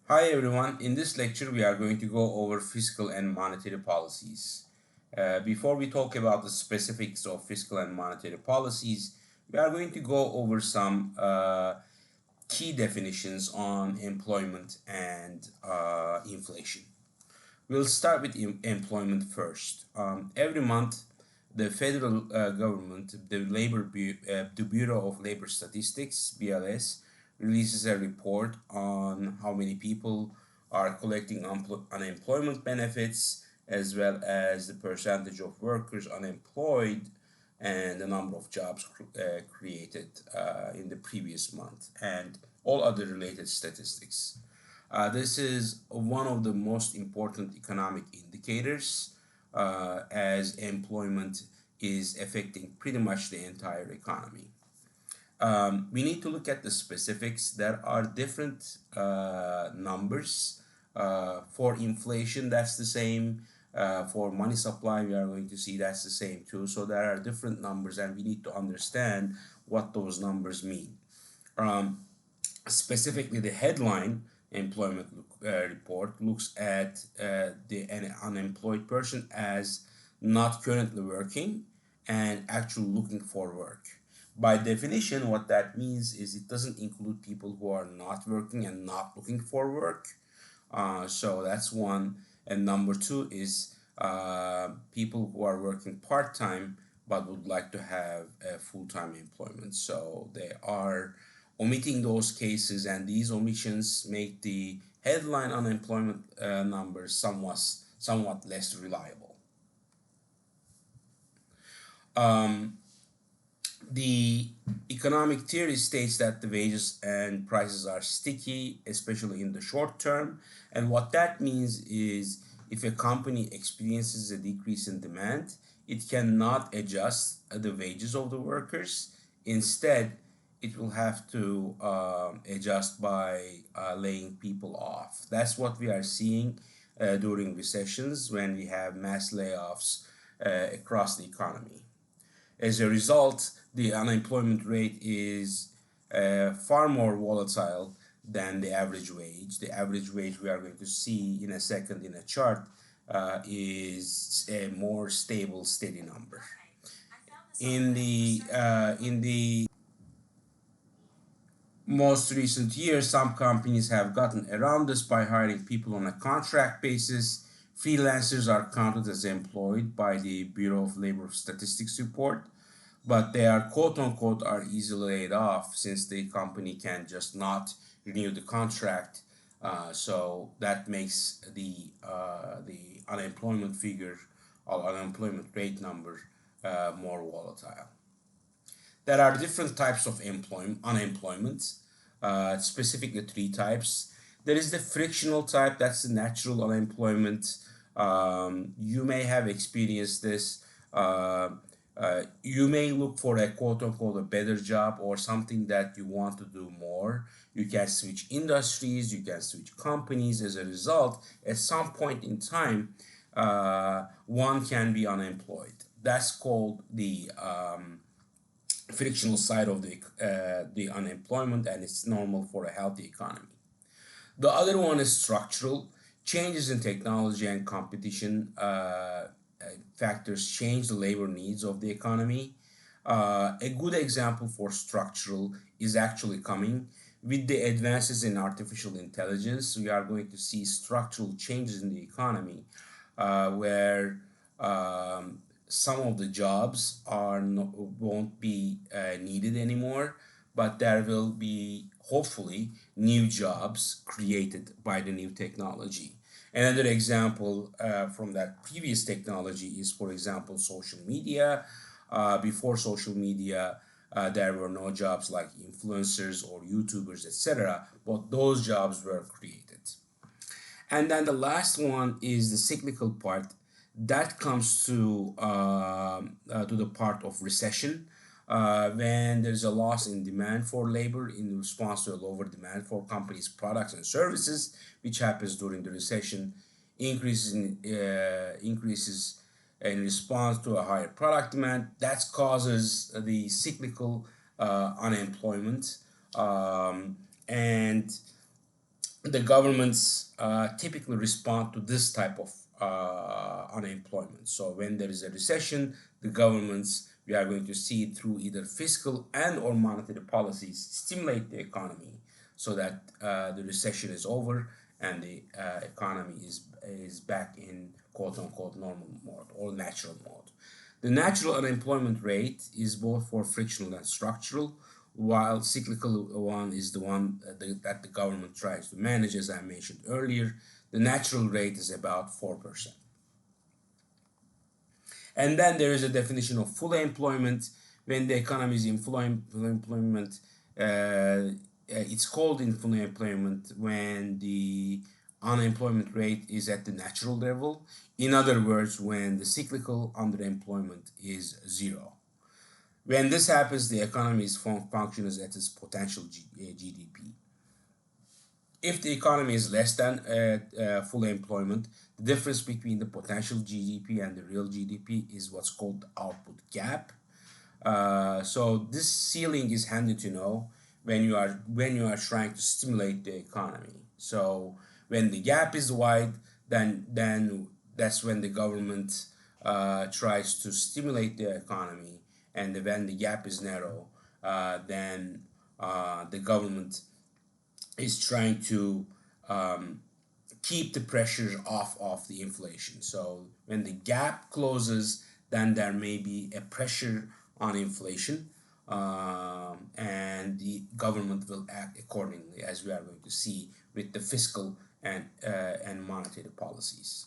Hi everyone, in this lecture we are going to go over fiscal and monetary policies. Before we talk about the specifics of fiscal and monetary policies, we are going to go over some key definitions on employment and inflation. We'll start with employment first. Every month, the federal government, the Bureau of Labor Statistics (BLS), releases a report on how many people are collecting unemployment benefits, as well as the percentage of workers unemployed and the number of jobs created in the previous month, and all other related statistics. This is one of the most important economic indicators as employment is affecting pretty much the entire economy. We need to look at the specifics. There are different numbers. For inflation, that's the same. For money supply, we are going to see that's the same too. So there are different numbers, and we need to understand what those numbers mean. Um, Specifically, the headline employment report looks at an unemployed person as not currently working and actually looking for work. By definition, what that means is it doesn't include people who are not working and not looking for work. So that's one. And number two is people who are working part time but would like to have a full time employment. So they are omitting those cases, and these omissions make the headline unemployment numbers somewhat less reliable. Um, the economic theory states that the wages and prices are sticky, especially in the short term. And what that means is if a company experiences a decrease in demand, it cannot adjust the wages of the workers. Instead, it will have to adjust by laying people off. That's what we are seeing during recessions when we have mass layoffs across the economy. As a result, the unemployment rate is far more volatile than the average wage. The average wage we are going to see in a second in a chart is a more stable, steady number. In the most recent years, some companies have gotten around this by hiring people on a contract basis. Freelancers are counted as employed by the Bureau of Labor Statistics report, but they are quote unquote are easily laid off since the company can just not renew the contract. So that makes the unemployment figure or unemployment rate number more volatile. There are different types of unemployment, specifically three types. There is the frictional type, that's the natural unemployment. You may have experienced this. You may look for a quote unquote a better job or something that you want to do more. You can switch industries, you can switch companies. As a result, at some point in time, one can be unemployed. That's called the frictional side of the unemployment, and it's normal for a healthy economy. The other one is structural. Changes in technology and competition factors change the labor needs of the economy. A good example for structural is actually coming. With the advances in artificial intelligence, we are going to see structural changes in the economy where some of the jobs won't be needed anymore, but there will be hopefully new jobs created by the new technology. Another example from that previous technology is, for example, social media. Before social media, there were no jobs like influencers or YouTubers, etc., but those jobs were created. And then the last one is the cyclical part. That comes to the part of recession, when there's a loss in demand for labor in response to a lower demand for companies' products and services, which happens during the recession. Increases in response to a higher product demand. That causes the cyclical unemployment, and the governments typically respond to this type of unemployment. So when there is a recession, the governments, we are going to see it through either fiscal and or monetary policies, stimulate the economy so that the recession is over and the economy is back in quote unquote normal mode or natural mode. The natural unemployment rate is both for frictional and structural, while cyclical one is the one that the government tries to manage, as I mentioned earlier. The natural rate is about 4%. And then there is a definition of full employment. When the economy is in full employment, it's called in full employment when the unemployment rate is at the natural level. In other words, when the cyclical underemployment is zero. When this happens, the economy is functions at its potential GDP. If the economy is less than full employment, the difference between the potential GDP and the real GDP is what's called the output gap. So this ceiling is handy to know when you are trying to stimulate the economy. So when the gap is wide, then that's when the government tries to stimulate the economy, and when the gap is narrow, then the government is trying to um, keep the pressure off of the inflation. So when the gap closes, then there may be a pressure on inflation, and the government will act accordingly, as we are going to see with the fiscal and monetary policies.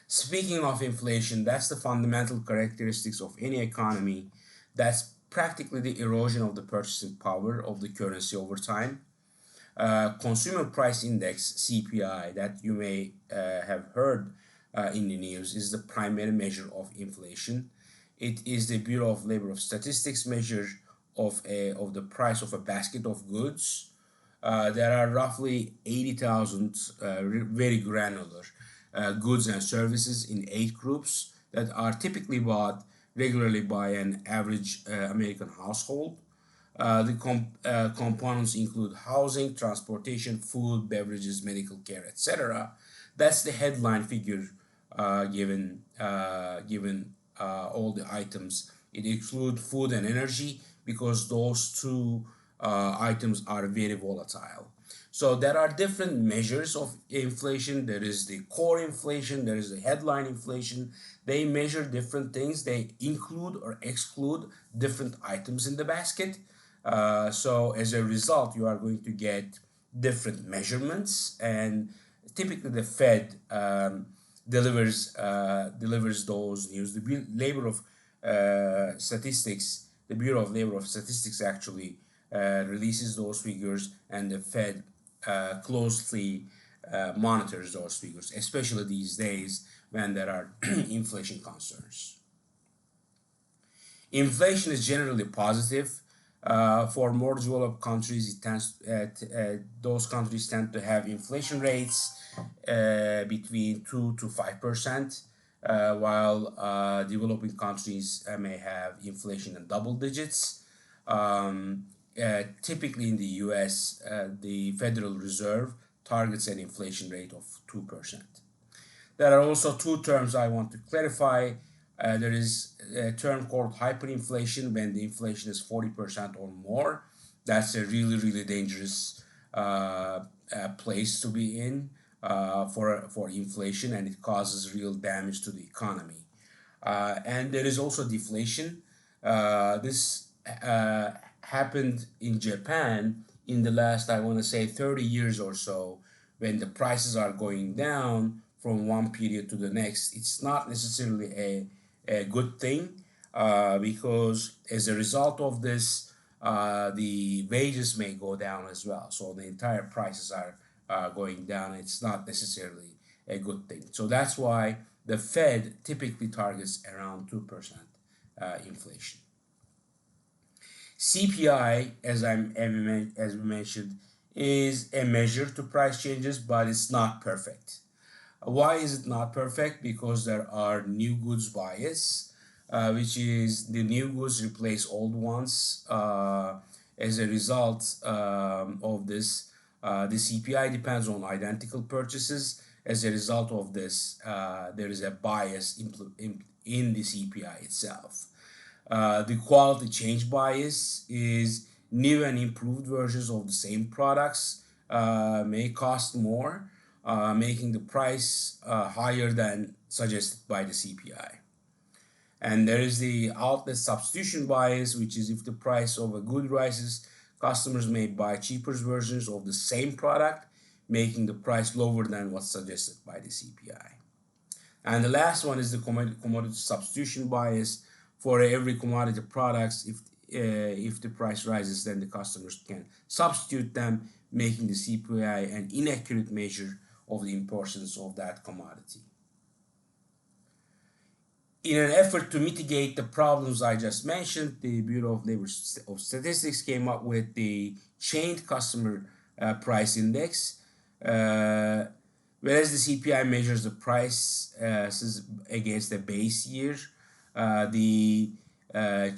Speaking of inflation, that's the fundamental characteristics of any economy. That's practically the erosion of the purchasing power of the currency over time. Consumer Price Index (CPI) that you may have heard in the news is the primary measure of inflation. It is the Bureau of Labor of Statistics measure of the price of a basket of goods. There are roughly 80,000 very granular goods and services in 8 groups that are typically bought regularly by an average American household. The components include housing, transportation, food, beverages, medical care, etc. That's the headline figure given all the items. It includes food and energy because those two items are very volatile. So there are different measures of inflation. There is the core inflation, there is the headline inflation. They measure different things. They include or exclude different items in the basket. So as a result, you are going to get different measurements, and typically the Fed delivers those news. The labor of statistics, the Bureau of Labor of Statistics actually releases those figures, and the Fed closely monitors those figures, especially these days when there are inflation concerns. Inflation is generally positive. For more developed countries, those countries tend to have inflation rates between 2 to 5%, while developing countries may have inflation in double digits. Typically in the U.S., the Federal Reserve targets an inflation rate of 2%. There are also two terms I want to clarify. There is a term called hyperinflation when the inflation is 40% or more. That's a really, really dangerous place to be in for inflation, and it causes real damage to the economy. And there is also deflation. This happened in Japan in the last, I want to say, 30 years or so, when the prices are going down from one period to the next. It's not necessarily a good thing because as a result of this, the wages may go down as well. So the entire prices are going down. It's not necessarily a good thing. So that's why the Fed typically targets around 2% inflation. CPI, as we mentioned, is a measure to price changes, but it's not perfect. Why is it not perfect? Because there are new goods bias, which is the new goods replace old ones. As a result of this, The CPI depends on identical purchases. As a result of this, there is a bias in the CPI itself. The quality change bias is new and improved versions of the same products may cost more, making the price higher than suggested by the CPI. And there is the outlet substitution bias, which is if the price of a good rises, customers may buy cheaper versions of the same product, making the price lower than what's suggested by the CPI. And the last one is the commodity substitution bias. For every commodity products, if the price rises, then the customers can substitute them, making the CPI an inaccurate measure of the importance of that commodity. In an effort to mitigate the problems I just mentioned, the Bureau of Labor of Statistics came up with the chained customer price index. Whereas the CPI measures the price against the base year, the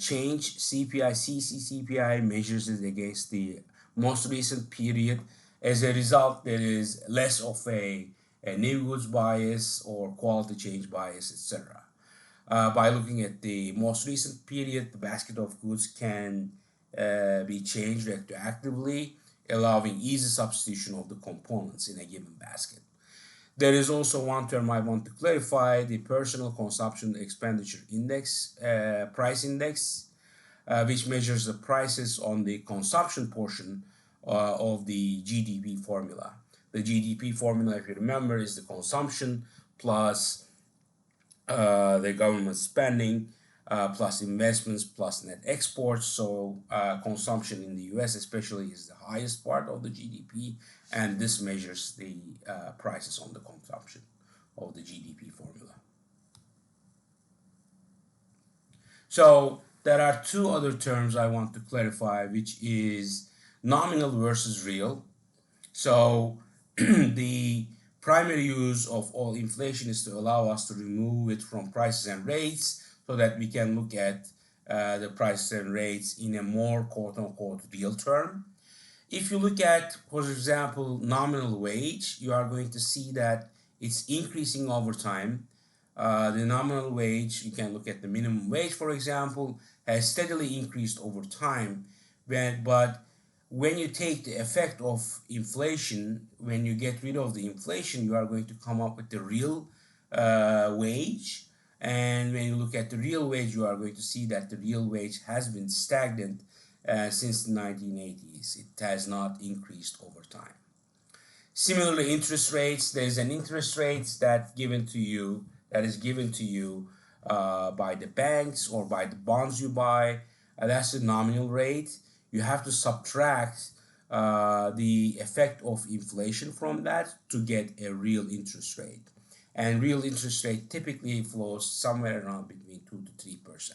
change CPI, CCCPI measures it against the most recent period. As a result, there is less of a new goods bias or quality change bias, etc. By looking at the most recent period, the basket of goods can be changed retroactively, allowing easy substitution of the components in a given basket. There is also one term I want to clarify, the Personal Consumption Expenditure Index, price index, which measures the prices on the consumption portion of the GDP formula. The GDP formula, if you remember, is the consumption plus the government spending, plus investments, plus net exports. So consumption in the US especially is the highest part of the GDP, and this measures the prices on the consumption of the GDP formula. So there are two other terms I want to clarify, which is nominal versus real. So the primary use of all inflation is to allow us to remove it from prices and rates so that we can look at the prices and rates in a more quote-unquote real term. If you look at, for example, nominal wage, you are going to see that it's increasing over time. The nominal wage, you can look at the minimum wage, for example, has steadily increased over time, but when you take the effect of inflation, when you get rid of the inflation, you are going to come up with the real wage. And when you look at the real wage, you are going to see that the real wage has been stagnant since the 1980s. It has not increased over time. Similarly, interest rates, there's an interest rate that is given to you by the banks or by the bonds you buy. That's the nominal rate. You have to subtract the effect of inflation from that to get a real interest rate. And real interest rate typically flows somewhere around between 2 to 3%.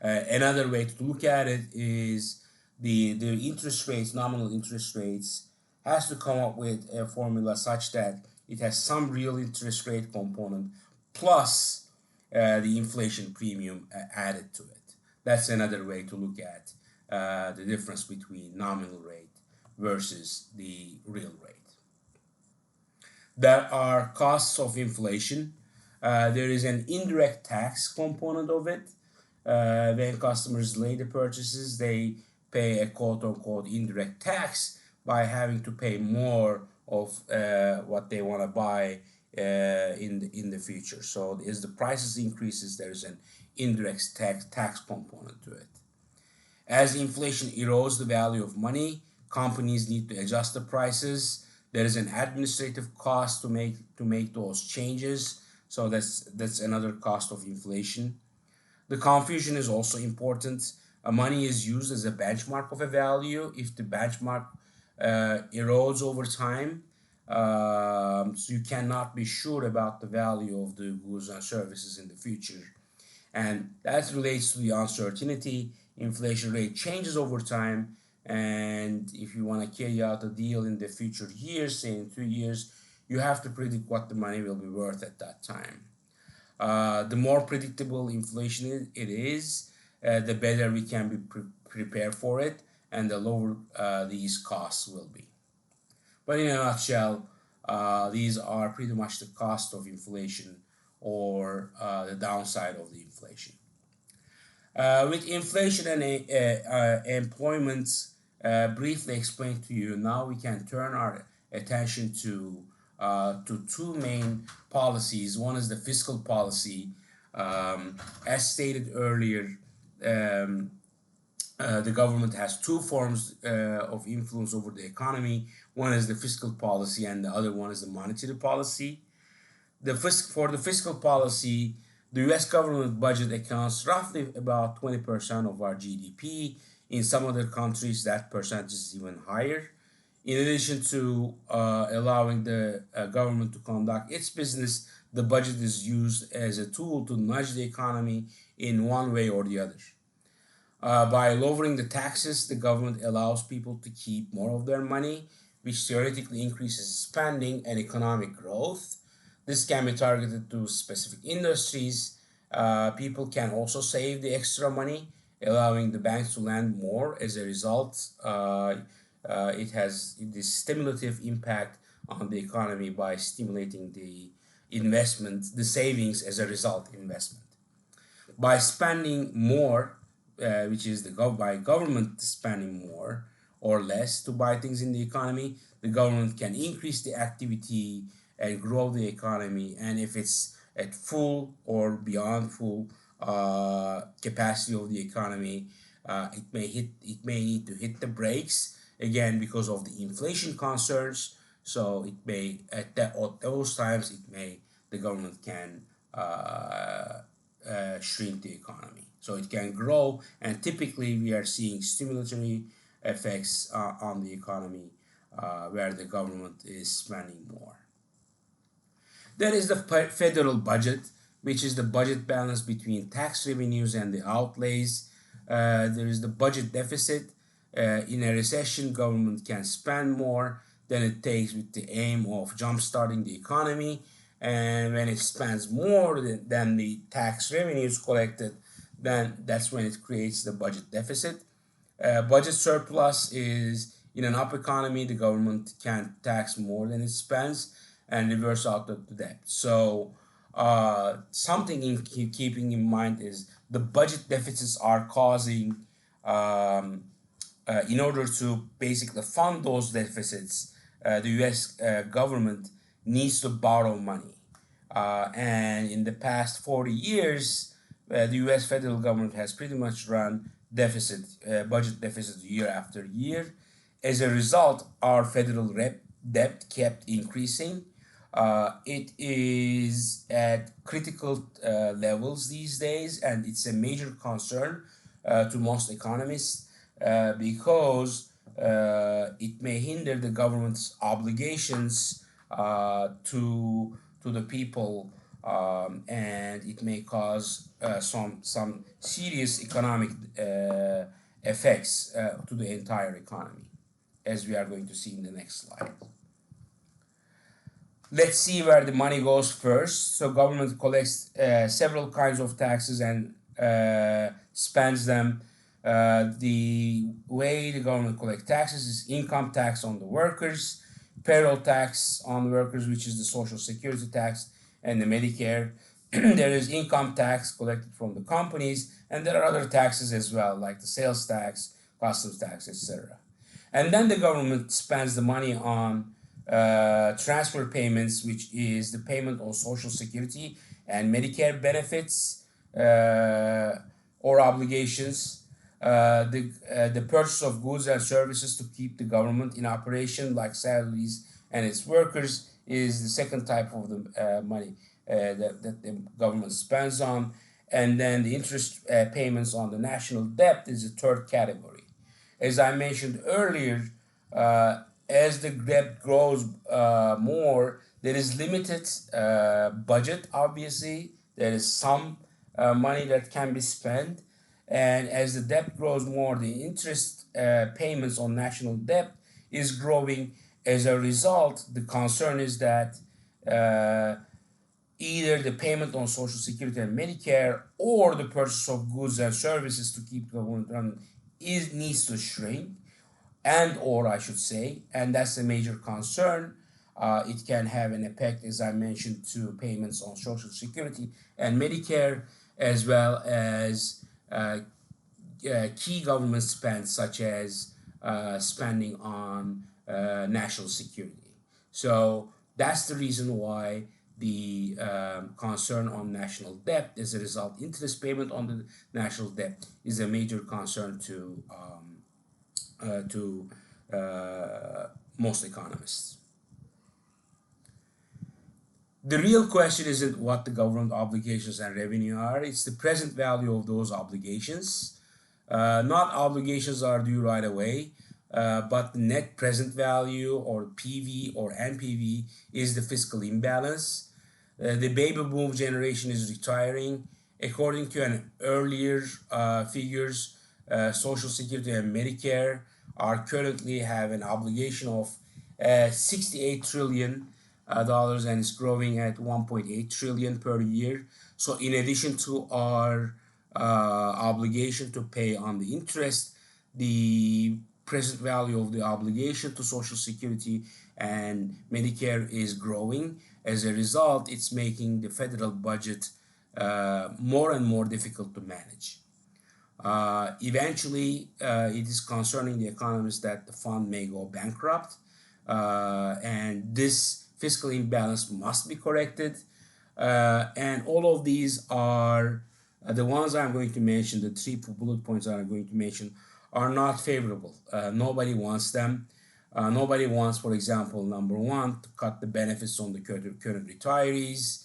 Another way to look at it is the interest rates, nominal interest rates, has to come up with a formula such that it has some real interest rate component plus the inflation premium added to it. That's another way to look at the difference between nominal rate versus the real rate. There are costs of inflation. There is an indirect tax component of it. When customers delay the purchases, they pay a quote-unquote indirect tax by having to pay more of what they want to buy in the future. So as the prices increases, there's an indirect tax component to it. As inflation erodes the value of money, companies need to adjust the prices. There is an administrative cost to make those changes. So that's another cost of inflation. The confusion is also important. Money is used as a benchmark of a value. If the benchmark erodes over time, so you cannot be sure about the value of the goods and services in the future. And that relates to the uncertainty. Inflation rate changes over time, and if you want to carry out a deal in the future years, say in 2 years, you have to predict what the money will be worth at that time. The more predictable inflation it is, the better we can be prepared for it, and the lower these costs will be. But in a nutshell, these are pretty much the cost of inflation or the downside of the inflation. With inflation and employment briefly explained to you, now we can turn our attention to two main policies. One is the fiscal policy. As stated earlier, um, the government has two forms of influence over the economy. One is the fiscal policy, and the other one is the monetary policy. For the fiscal policy, the U.S. government budget accounts roughly about 20% of our GDP. In some other countries, that percentage is even higher. In addition to allowing the government to conduct its business, the budget is used as a tool to nudge the economy in one way or the other. By lowering the taxes, the government allows people to keep more of their money, which theoretically increases spending and economic growth. This can be targeted to specific industries. People can also save the extra money, allowing the banks to lend more. As a result, it has this stimulative impact on the economy by stimulating the investment, the savings as a result investment. By spending more, which is by government spending more or less to buy things in the economy, the government can increase the activity and grow the economy. And if it's at full or beyond full capacity of the economy, it may need to hit the brakes again because of the inflation concerns. So it may at those times the government can shrink the economy. So it can grow, and typically we are seeing stimulatory effects on the economy where the government is spending more. There is the federal budget, which is the budget balance between tax revenues and the outlays. There is the budget deficit. In a recession, government can spend more than it takes with the aim of jumpstarting the economy. And when it spends more than the tax revenues collected, then that's when it creates the budget deficit. Budget surplus is in an up economy, the government can tax more than it spends and reverse out the debt. So something in keeping in mind is the budget deficits are causing, in order to basically fund those deficits, the U.S. Government needs to borrow money. And in the past 40 years, the U.S. federal government has pretty much run budget deficit year after year. As a result, our federal debt kept increasing. It is at critical levels these days, and it's a major concern to most economists because it may hinder the government's obligations to the people, and it may cause some serious economic effects to the entire economy, as we are going to see in the next slide. Let's see where the money goes first. So government collects several kinds of taxes and spends them. The way the government collects taxes is income tax on the workers, payroll tax on the workers, which is the social security tax, and the Medicare. There is income tax collected from the companies, and there are other taxes as well, like the sales tax, customs tax, etc. And then the government spends the money on transfer payments, which is the payment on social security and Medicare benefits or obligations. The purchase of goods and services to keep the government in operation, like salaries and its workers, is the second type of the money that the government spends on. And then the interest payments on the national debt is the third category. As I mentioned earlier, as the debt grows more, there is limited budget, obviously. There is some money that can be spent. And as the debt grows more, the interest payments on national debt is growing. As a result, the concern is that either the payment on Social Security and Medicare or the purchase of goods and services to keep the government running needs to shrink. and or I should say, and that's a major concern. It can have an effect, as I mentioned, to payments on Social Security and Medicare, as well as key government spend, such as spending on national security. So that's the reason why the concern on national debt, as a result, interest payment on the national debt is a major concern to most economists. The real question isn't what the government obligations and revenue are, it's the present value of those obligations. Not obligations are due right away, but the net present value, or PV or NPV, is the fiscal imbalance. The baby boom generation is retiring. According to an earlier figures, Social Security and Medicare are currently have an obligation of 68 trillion dollars, and it's growing at 1.8 trillion per year. So in addition to our obligation to pay on the interest, the present value of the obligation to Social Security and Medicare is growing. As a result, it's making the federal budget more and more difficult to manage. Eventually, it is concerning the economists that the fund may go bankrupt, and this fiscal imbalance must be corrected. And all of these are the ones I'm going to mention, the three bullet points I'm going to mention, are not favorable. Nobody wants them. Nobody wants, for example, number one, to cut the benefits on the current retirees.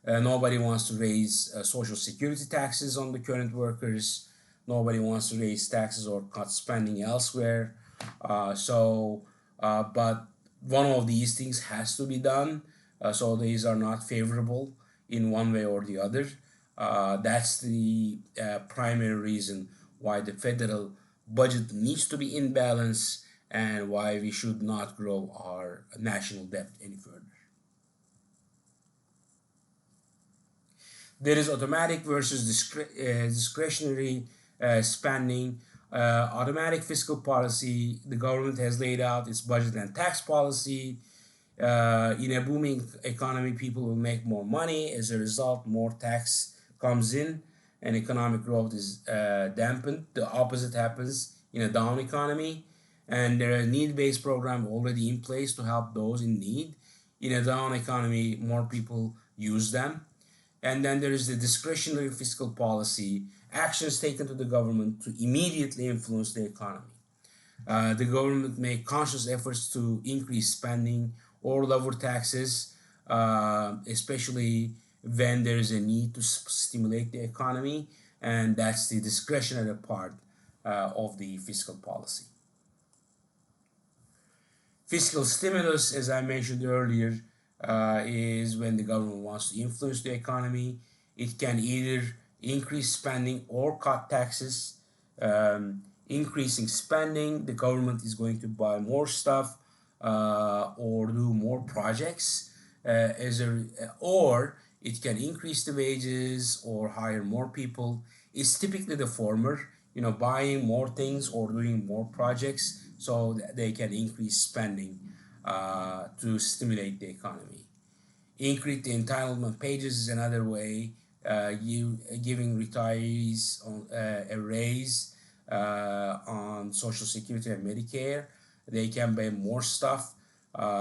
Nobody wants to raise Social Security taxes on the current workers. Nobody wants to raise taxes or cut spending elsewhere. But one of these things has to be done. So these are not favorable in one way or the other. That's the primary reason why the federal budget needs to be in balance, and why we should not grow our national debt any further. There is automatic versus discretionary spending. Automatic fiscal policy, the government has laid out its budget and tax policy. In a booming economy, people will make more money. As a result, more tax comes in and economic growth is dampened. The opposite happens in a down economy, and there are need-based programs already in place to help those in need. In a down economy, more people use them. And then there is the discretionary fiscal policy, actions taken to the government to immediately influence the economy. The government make conscious efforts to increase spending or lower taxes, especially when there is a need to stimulate the economy, and that's the discretionary part of the fiscal policy. Fiscal stimulus, as I mentioned earlier, is when the government wants to influence the economy. It can either increase spending or cut taxes. Increasing spending, the government is going to buy more stuff or do more projects, or it can increase the wages or hire more people. It's typically the former, buying more things or doing more projects so that they can increase spending to stimulate the economy. Increase the entitlement pages is another way, giving retirees a raise on Social Security and Medicare. They can buy more stuff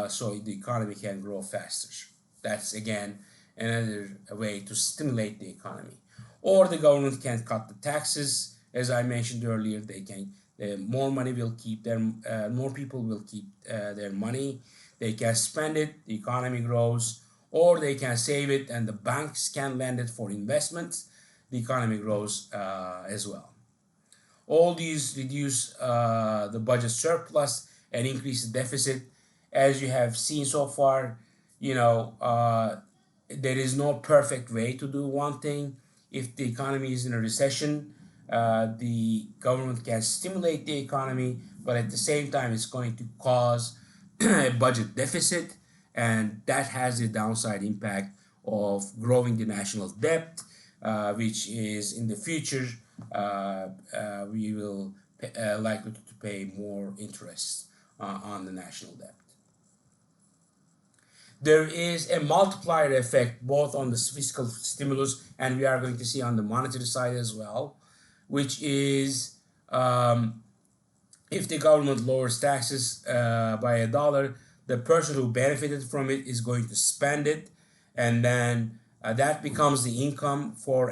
so the economy can grow faster. That's again another way to stimulate the economy. Or the government can cut the taxes. As I mentioned earlier, they can more money will keep them, more people will keep their money. They can spend it, the economy grows, or they can save it and the banks can lend it for investments. The economy grows as well. All these reduce the budget surplus and increase the deficit. As you have seen so far, there is no perfect way to do one thing. If the economy is in a recession, the government can stimulate the economy, but at the same time, it's going to cause a budget deficit, and that has a downside impact of growing the national debt, which is in the future we will likely to pay more interest on the national debt. There is a multiplier effect both on the fiscal stimulus and we are going to see on the monetary side as well, which is if the government lowers taxes by a dollar, the person who benefited from it is going to spend it, and then that becomes the income for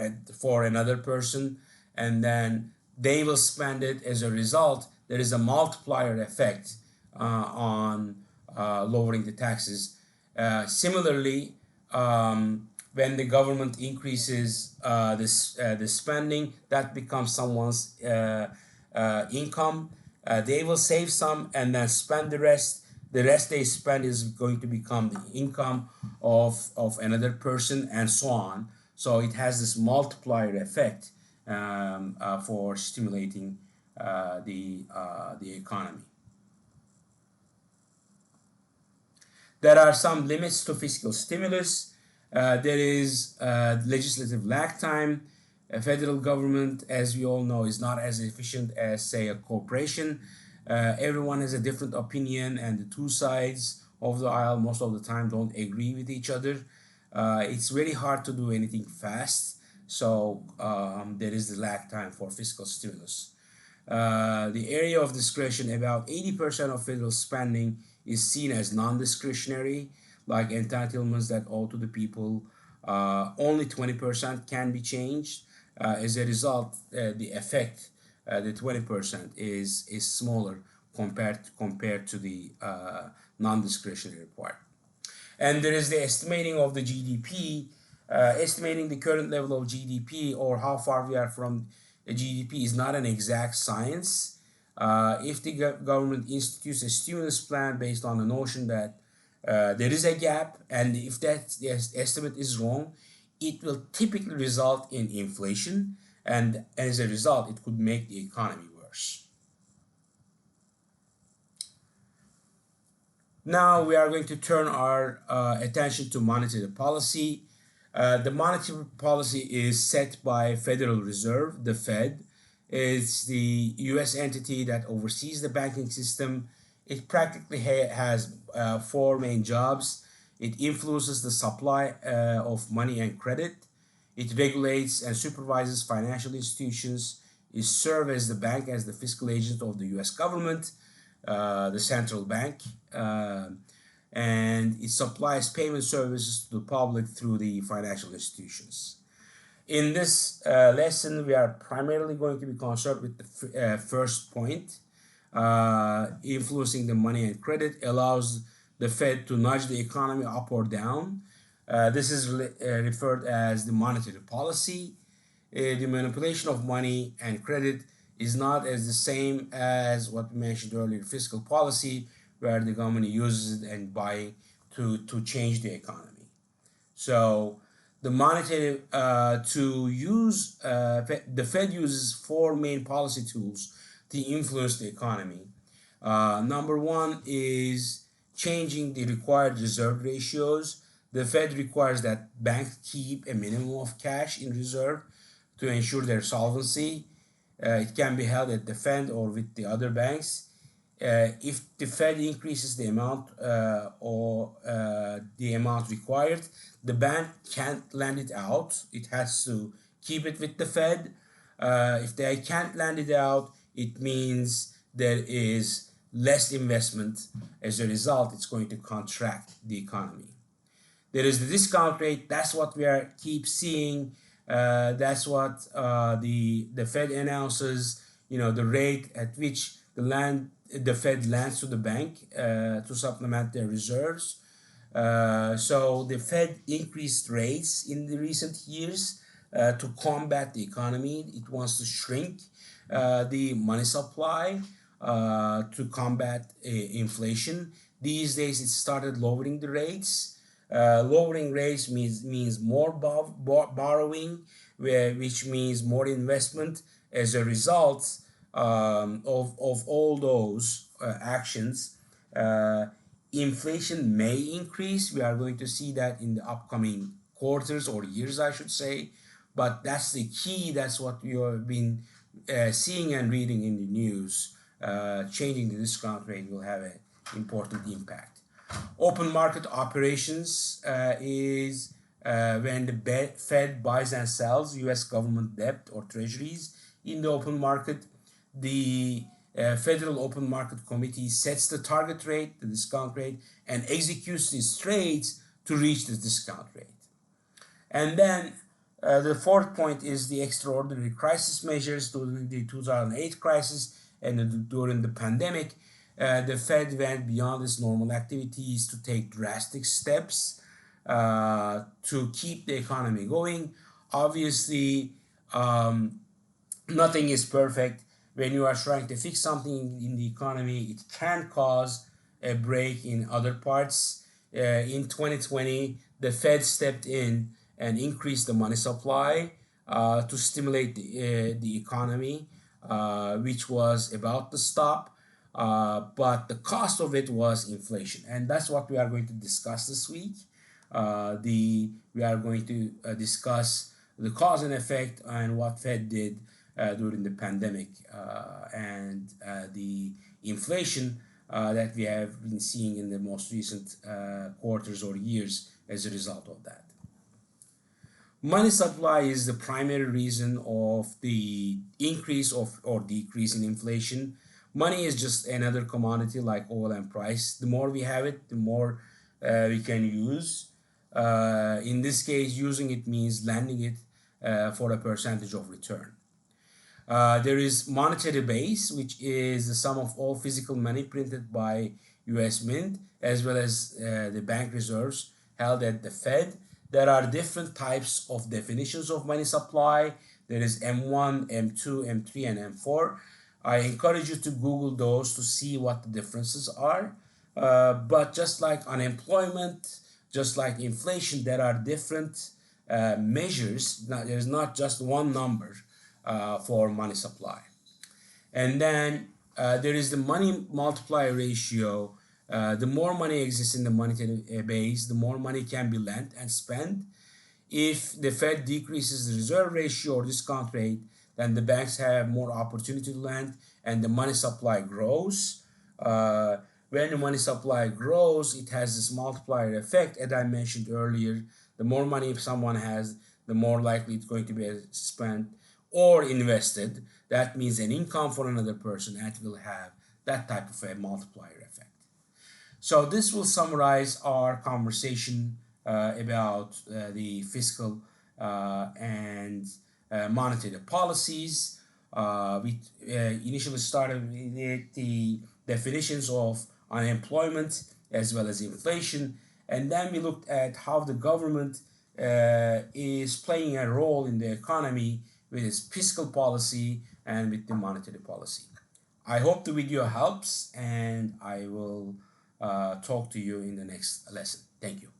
another person, and then they will spend it. As a result, there is a multiplier effect on lowering the taxes. Similarly, when the government increases the spending, that becomes someone's income. They will save some and then spend the rest. The rest they spend is going to become the income of another person, and so on. So it has this multiplier effect for stimulating the economy. There are some limits to fiscal stimulus. There is legislative lag time. A federal government, as we all know, is not as efficient as, say, a corporation. Everyone has a different opinion, and the two sides of the aisle most of the time don't agree with each other. It's very hard to do anything fast, so there is the lag time for fiscal stimulus. The area of discretion, about 80% of federal spending is seen as non-discretionary, like entitlements that owe to the people. Only 20% can be changed. As a result, the effect, the 20% is smaller compared to the non-discretionary part. And there is the estimating of the GDP. Estimating the current level of GDP or how far we are from the GDP is not an exact science. If the government institutes a stimulus plan based on the notion that there is a gap, and if that the estimate is wrong, it will typically result in inflation, and as a result, it could make the economy worse. Now we are going to turn our attention to monetary policy. The monetary policy is set by Federal Reserve, the Fed. It's the U.S. entity that oversees the banking system. It practically has four main jobs. It influences the supply of money and credit. It regulates and supervises financial institutions. It serves as the bank, as the fiscal agent of the U.S. government, the central bank, and it supplies payment services to the public through the financial institutions. In this lesson, we are primarily going to be concerned with the first point. Influencing the money and credit allows the Fed to nudge the economy up or down. This is referred as the monetary policy. The manipulation of money and credit is not as the same as what we mentioned earlier, fiscal policy, where the government uses it and buying to change the economy. So the monetary the Fed uses four main policy tools to influence the economy. Number one is changing the required reserve ratios. The Fed requires that banks keep a minimum of cash in reserve to ensure their solvency. It can be held at the Fed or with the other banks. If the Fed increases the amount or the amount required, the bank can't lend it out. It has to keep it with the Fed. If they can't lend it out, it means there is less investment. As a result, it's going to contract the economy. There is the discount rate. That's what we keep seeing. That's what the Fed announces. The rate at which the Fed lends to the bank to supplement their reserves. So the Fed increased rates in the recent years to combat the economy. It wants to shrink the money supply to combat inflation. These days, it started lowering the rates. Lowering rates means more borrowing, which means more investment. As a result of all those actions, inflation may increase. We are going to see that in the upcoming quarters or years, I should say. But that's the key. That's what we have been seeing and reading in the news, changing the discount rate will have an important impact. Open market operations is when the Fed buys and sells U.S. government debt or treasuries in the open market. The Federal Open Market Committee sets the target rate, the discount rate, and executes these trades to reach the discount rate. And then the fourth point is the extraordinary crisis measures during the 2008 crisis and during the pandemic. The Fed went beyond its normal activities to take drastic steps to keep the economy going. Obviously, nothing is perfect. When you are trying to fix something in the economy, it can cause a break in other parts. In 2020, the Fed stepped in and increased the money supply to stimulate the economy, which was about to stop. But the cost of it was inflation, and that's what we are going to discuss this week. We are going to discuss the cause and effect and what Fed did during the pandemic and the inflation that we have been seeing in the most recent quarters or years as a result of that. Money supply is the primary reason of the increase of or decrease in inflation. Money is just another commodity like oil and price. The more we have it, the more we can use. In this case, using it means lending it for a percentage of return. There is monetary base, which is the sum of all physical money printed by U.S. Mint, as well as the bank reserves held at the Fed. There are different types of definitions of money supply. There is M1, M2, M3, and M4. I encourage you to Google those to see what the differences are. But just like unemployment, just like inflation, there are different measures. There's not just one number for money supply. And then there is the money multiplier ratio. The more money exists in the monetary base, the more money can be lent and spent. If the Fed decreases the reserve ratio or discount rate, then the banks have more opportunity to lend and the money supply grows. When the money supply grows, it has this multiplier effect. As I mentioned earlier, the more money someone has, the more likely it's going to be spent or invested. That means an income for another person, and it will have that type of a multiplier effect. So this will summarize our conversation about the fiscal and monetary policies. We initially started with the definitions of unemployment as well as inflation, and then we looked at how the government is playing a role in the economy with its fiscal policy and with the monetary policy. I hope the video helps, and I will talk to you in the next lesson. Thank you.